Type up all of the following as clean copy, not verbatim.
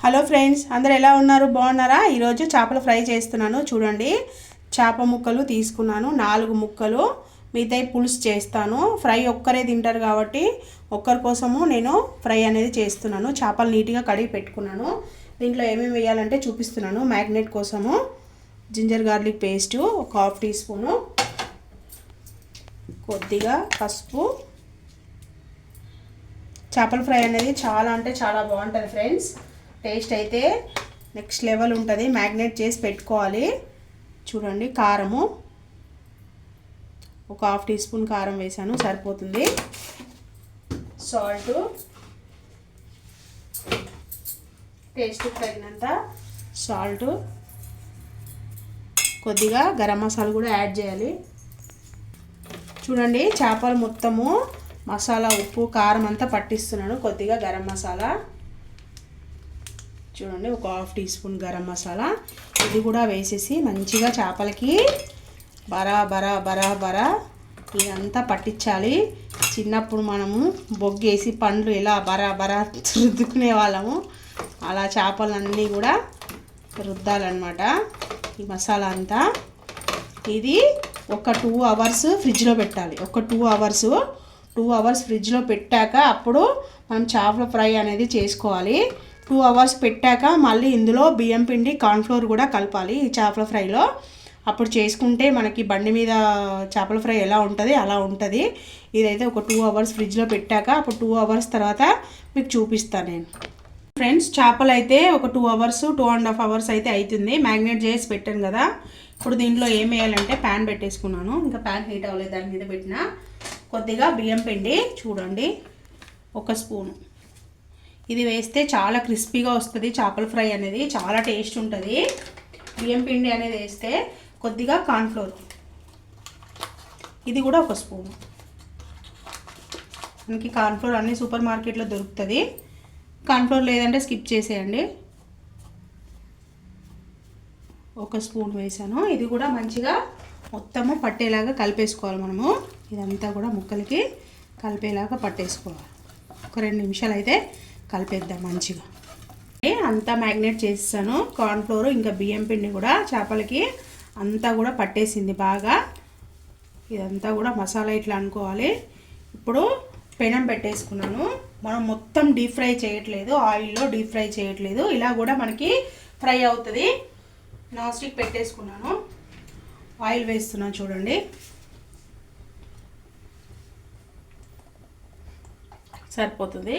Hello friends, అందరూ ఎలా ఉన్నారు? బాగున్నారా? ఈరోజు చేపల ఫ్రై చేస్తున్నాను. చూడండి, చేప ముక్కలు తీసుకున్నాను 4 ముక్కలు. మిగతాయి పులుసు చేస్తాను. ఫ్రై ఒక్కరే తింటారు కాబట్టి ఒక్కరి కోసము నేను ఫ్రై అనేది చేస్తున్నాను. చేపలు నీట్గా కడిగి పెట్టుకున్నాను. దీంట్లో ఏమేమి వేయాలంటే చూపిస్తున్నాను. మ్యాగ్నేట్ కోసము ginger garlic paste 1/2 teaspoon, కొద్దిగా పసుపు. చేపల ఫ్రై అనేది చాలా అంటే చాలా బాగుంటుంది ఫ్రెండ్స్. టేస్ట్ అయితే నెక్స్ట్ లెవెల్ ఉంటుంది. మ్యాగ్నేట్ చేసి పెట్టుకోవాలి. చూడండి, కారము 1/2 టీ స్పూన్ కారం వేసాను, సరిపోతుంది. సాల్ట్, టేస్ట్కి తగినంత సాల్ట్, కొద్దిగా గరం మసాలా కూడా యాడ్ చేయాలి. చూడండి, చేపలు మొత్తము మసాలా, ఉప్పు, కారం అంతా పట్టిస్తున్నాను. కొద్దిగా గరం మసాలా చూడండి, 1/2 టీ స్పూన్ గరం మసాలా ఇది కూడా వేసేసి మంచిగా చేపలకి బరా బరా బరా బరా ఇదంతా పట్టించాలి. చిన్నప్పుడు మనము బొగ్గేసి పండ్లు ఎలా బరా బరా రుద్దుకునే వాళ్ళము, అలా చేపలన్నీ కూడా రుద్దాలన్నమాట ఈ మసాలా అంతా. ఇది ఒక 2 అవర్స్ ఫ్రిడ్జ్లో పెట్టాలి. ఒక 2 అవర్స్ ఫ్రిడ్జ్లో పెట్టాక అప్పుడు మనం చేపల ఫ్రై అనేది చేసుకోవాలి. 2 అవర్స్ పెట్టాక మళ్ళీ ఇందులో బియ్యం పిండి, కార్న్ఫ్లోర్ కూడా కలపాలి ఈ చేపల ఫ్రైలో. అప్పుడు చేసుకుంటే మనకి బండి మీద చేపల ఫ్రై ఎలా ఉంటుంది అలా ఉంటుంది. ఇదైతే ఒక 2 అవర్స్ ఫ్రిడ్జ్లో పెట్టాక అప్పుడు 2 అవర్స్ తర్వాత మీకు చూపిస్తాను నేను. ఫ్రెండ్స్, చేపలు అయితే ఒక 2 అవర్స్ 2.5 అవర్స్ అయితే అవుతుంది. మ్యాగ్నేట్ చేసి పెట్టాను కదా. ఇప్పుడు దీంట్లో ఏం వేయాలంటే ప్యాన్ పెట్టేసుకున్నాను. ఇంకా ప్యాన్ హీట్ అవ్వలేదు, దాని మీద పెట్టిన కొద్దిగా బియ్యం పిండి చూడండి 1 స్పూను. ఇది వేస్తే చాలా క్రిస్పీగా వస్తుంది. చేపల ఫ్రై అనేది చాలా టేస్ట్ ఉంటుంది. బియ్యం పిండి అనేది వేస్తే కొద్దిగా కార్న్ఫ్లోర్, ఇది కూడా 1 స్పూను. మనకి కార్న్ఫ్లోర్ అన్ని సూపర్ మార్కెట్లో దొరుకుతుంది. కార్న్ఫ్లోర్ లేదంటే స్కిప్ చేసేయండి. 1 స్పూన్ వేసాను. ఇది కూడా మంచిగా మొత్తము పట్టేలాగా కలిపేసుకోవాలి. మనము ఇదంతా కూడా ముక్కలకి కలిపేలాగా పట్టేసుకోవాలి. ఒక 2 నిమిషాలు అయితే కలిపేద్దాం మంచిగా. అంతా మ్యాగ్నేట్ చేస్తాను. కార్న్ఫ్లోర్ ఇంకా బియ్యం పిండి కూడా చేపలకి అంతా కూడా పట్టేసింది బాగా. ఇదంతా కూడా మసాలా ఇట్లా అనుకోవాలి. ఇప్పుడు పెనం పెట్టేసుకున్నాను. మనం మొత్తం డీప్ ఫ్రై చేయట్లేదు, ఆయిల్లో డీప్ ఫ్రై చేయట్లేదు, ఇలా కూడా మనకి ఫ్రై అవుతుంది. నాన్ స్టిక్ పెట్టేసుకున్నాను. ఆయిల్ వేస్తున్నాను చూడండి. సరిపోతుంది.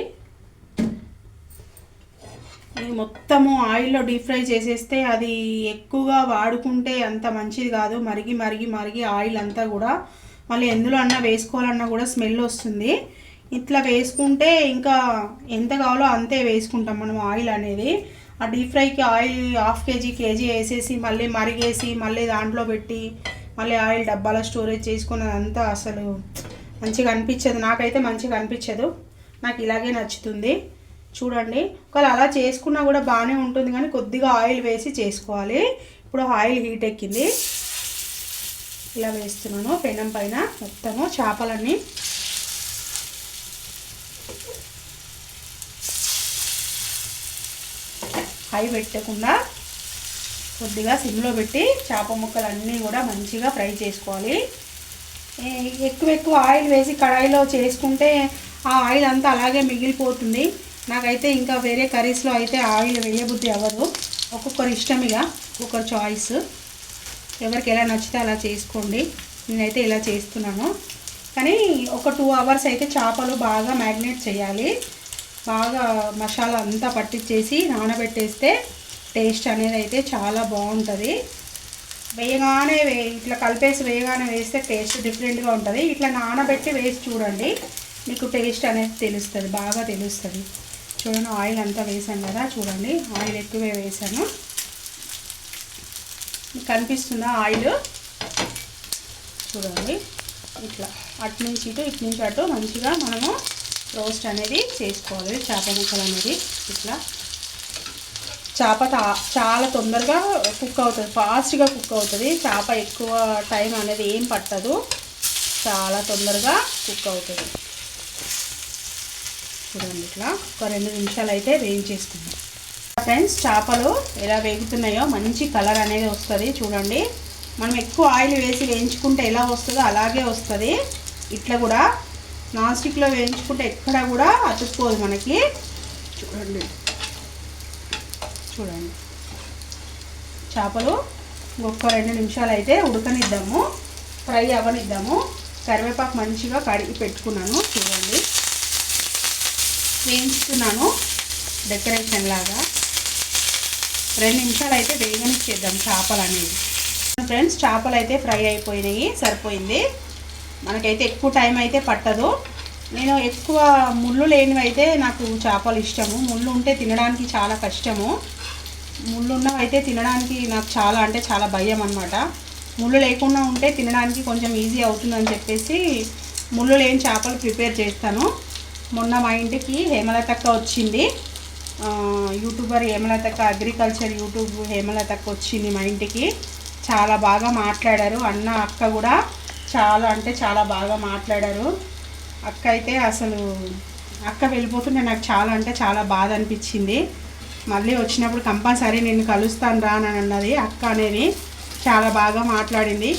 ఇది మొత్తము ఆయిల్లో డీప్ ఫ్రై చేసేస్తే అది ఎక్కువగా వాడుకుంటే అంత మంచిది కాదు. మరిగి మరిగి మరిగి ఆయిల్ అంతా కూడా మళ్ళీ ఎందులో అన్నా వేసుకోవాలన్నా కూడా స్మెల్ వస్తుంది. ఇట్లా వేసుకుంటే ఇంకా ఎంత కావాలో అంతే వేసుకుంటాం మనం ఆయిల్ అనేది. ఆ డీప్ ఫ్రైకి ఆయిల్ 1/2 కేజీ వేసేసి మళ్ళీ మరిగేసి మళ్ళీ దాంట్లో పెట్టి మళ్ళీ ఆయిల్ డబ్బాలో స్టోరేజ్ చేసుకున్నదంతా అసలు మంచిగా అనిపించదు. నాకైతే మంచిగా అనిపించదు. నాకు ఇలాగే నచ్చుతుంది. చూడండి, ఒకవేళ అలా చేసుకున్నా కూడా బాగానే ఉంటుంది, కానీ కొద్దిగా ఆయిల్ వేసి చేసుకోవాలి. ఇప్పుడు ఆయిల్ హీట్ ఎక్కింది. ఇలా వేస్తున్నాను పెనం పైన మొత్తము చేపలన్నీ. హై పెట్టకుండా కొద్దిగా సిమ్లో పెట్టి చేప ముక్కలన్నీ కూడా మంచిగా ఫ్రై చేసుకోవాలి. ఎక్కువ ఆయిల్ వేసి కడాయిలో చేసుకుంటే ఆ ఆయిల్ అంతా అలాగే మిగిలిపోతుంది. నాకైతే ఇంకా వేరే కర్రీస్లో అయితే ఆయిల్ వేయబుద్ధి అవ్వదు. ఒక్కొక్కరు ఇష్టమిగా, ఒక్కొక్కరు చాయిస్, ఎవరికి ఎలా నచ్చితే అలా చేసుకోండి. నేనైతే ఇలా చేస్తున్నాను. కానీ ఒక 2 అవర్స్ అయితే చేపలు బాగా మ్యాగ్నేట్ చేయాలి. బాగా మసాలా అంతా పట్టించేసి నానబెట్టేస్తే టేస్ట్ అనేది అయితే చాలా బాగుంటుంది. వేయగానే ఇట్లా కలిపేసి వేయగానే వేస్తే టేస్ట్ డిఫరెంట్గా ఉంటుంది. ఇట్లా నానబెట్టి వేసి చూడండి, మీకు టేస్ట్ అనేది తెలుస్తుంది, బాగా తెలుస్తుంది. చూడండి, ఆయిల్ అంతా వేసాను కదా. చూడండి, ఆయిల్ ఎక్కువే వేసాను. మీకు కనిపిస్తుందా ఆయిల్? చూడండి, ఇట్లా అటు నుంచి ఇటు, ఇటు నుంచి అటు మంచిగా మనము రోస్ట్ అనేది చేసుకోవాలి. చేప ముక్కలు అనేది ఇట్లా చేప చాలా తొందరగా కుక్ అవుతుంది, ఫాస్ట్గా కుక్ అవుతుంది. చేప ఎక్కువ టైం అనేది ఏం పట్టదు, చాలా తొందరగా కుక్ అవుతుంది. చూడండి ఇట్లా ఒక 2 నిమిషాలు అయితే వేయించేసుకుందాం ఫ్రెండ్స్. చేపలు ఎలా వేగుతున్నాయో మంచి కలర్ అనేది వస్తుంది చూడండి. మనం ఎక్కువ ఆయిల్ వేసి వేయించుకుంటే ఎలా వస్తుందో అలాగే వస్తుంది. ఇట్లా కూడా నాన్ స్టిక్లో వేయించుకుంటే ఎక్కడ కూడా అతుక్కోదు మనకి. చూడండి చూడండి చేపలు ఒక్క 2 నిమిషాలు అయితే ఉడకనిద్దాము, ఫ్రై అవ్వనిద్దాము. కరివేపాకు మంచిగా కడిగి పెట్టుకున్నాను చూడండి, వేయించుతున్నాను డెకరేషన్ లాగా. 2 నిమిషాలు అయితే వేగనిచ్చేద్దాం చేపలు అనేది. ఫ్రెండ్స్ చేపలు అయితే ఫ్రై అయిపోయినాయి, సరిపోయింది. మనకైతే ఎక్కువ టైం అయితే పట్టదు. నేను ఎక్కువ ముళ్ళు లేనివి అయితే నాకు చేపలు ఇష్టము. ముళ్ళు ఉంటే తినడానికి చాలా కష్టము. ముళ్ళు ఉన్నవి అయితే తినడానికి నాకు చాలా అంటే చాలా భయం అన్నమాట. ముళ్ళు లేకుండా ఉంటే తినడానికి కొంచెం ఈజీ అవుతుందని చెప్పేసి ముళ్ళు లేని చేపలు ప్రిపేర్ చేస్తాను. మొన్న మా ఇంటికి హేమలతక్క వచ్చింది, యూట్యూబర్ హేమలతక్క, అగ్రికల్చర్ యూట్యూబ్ హేమలతక్క వచ్చింది మా ఇంటికి. చాలా బాగా మాట్లాడారు. అన్న అక్క కూడా చాలా అంటే చాలా బాగా మాట్లాడారు. అక్క అయితే అసలు అక్క వెళ్ళిపోతుంటే నాకు చాలా అంటే చాలా బాధ అనిపించింది. మళ్ళీ వచ్చినప్పుడు కంపల్సరీ నేను కలుస్తాను రా అని అన్నది అక్క అనేది. చాలా బాగా మాట్లాడింది.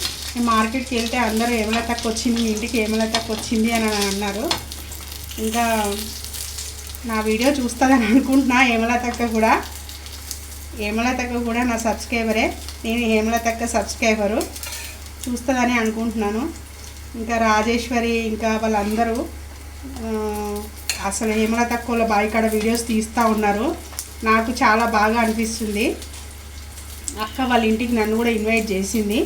మార్కెట్కి వెళ్తే అందరూ హేమలతక్క వచ్చింది, మీ ఇంటికి హేమలతక్క వచ్చింది అని అన్నారు. ఇంకా నా వీడియో చూస్తుందని అనుకుంటున్నా. హేమలతక్క కూడా నా సబ్స్క్రైబరే. నేను హేమలతక్క సబ్స్క్రైబరు, చూస్తుందని అనుకుంటున్నాను. ఇంకా రాజేశ్వరి ఇంకా వాళ్ళందరూ అసలు హేమలతక్క వాళ్ళ బాయికాడ వీడియోస్ తీస్తూ ఉన్నారు. నాకు చాలా బాగా అనిపిస్తుంది. అక్క వాళ్ళ ఇంటికి నన్ను కూడా ఇన్వైట్ చేసింది.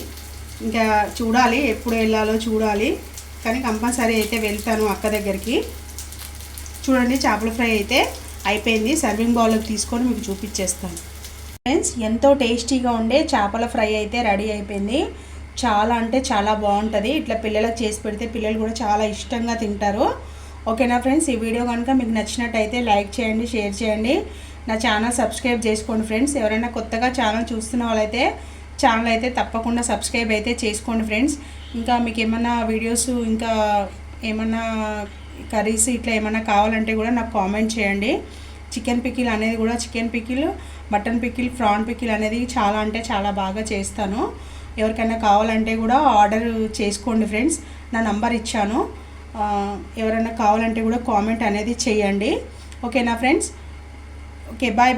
ఇంకా చూడాలి ఎప్పుడు వెళ్ళాలో చూడాలి, కానీ కంపల్సరీ అయితే వెళ్తాను అక్క దగ్గరికి. చూడండి చేపల ఫ్రై అయితే అయిపోయింది. సర్వింగ్ బౌల్లోకి తీసుకొని మీకు చూపించేస్తాను. ఫ్రెండ్స్ ఎంతో టేస్టీగా ఉండే చేపల ఫ్రై అయితే రెడీ అయిపోయింది. చాలా అంటే చాలా బాగుంటుంది. ఇట్లా పిల్లలకు చేసి పెడితే పిల్లలు కూడా చాలా ఇష్టంగా తింటారు. ఓకేనా ఫ్రెండ్స్, ఈ వీడియో కనుక మీకు నచ్చినట్టయితే లైక్ చేయండి, షేర్ చేయండి, నా ఛానల్ సబ్స్క్రైబ్ చేసుకోండి ఫ్రెండ్స్. ఎవరైనా కొత్తగా ఛానల్ చూస్తున్న వాళ్ళైతే ఛానల్ అయితే తప్పకుండా సబ్స్క్రైబ్ అయితే చేసుకోండి ఫ్రెండ్స్. ఇంకా మీకు ఏమన్నా వీడియోస్ ఇంకా ఏమన్నా కర్రీస్ ఇట్లా ఏమన్నా కావాలంటే కూడా నాకు కామెంట్ చేయండి. చికెన్ పికిల్ అనేది కూడా, chicken pickle, mutton pickle, PRAN pickle అనేది చాలా అంటే చాలా బాగా చేస్తాను. ఎవరికైనా కావాలంటే కూడా ఆర్డర్ చేసుకోండి ఫ్రెండ్స్. నా నంబర్ ఇచ్చాను, ఎవరైనా కావాలంటే కూడా కామెంట్ అనేది చేయండి. ఓకేనా ఫ్రెండ్స్. Okay, bye bye.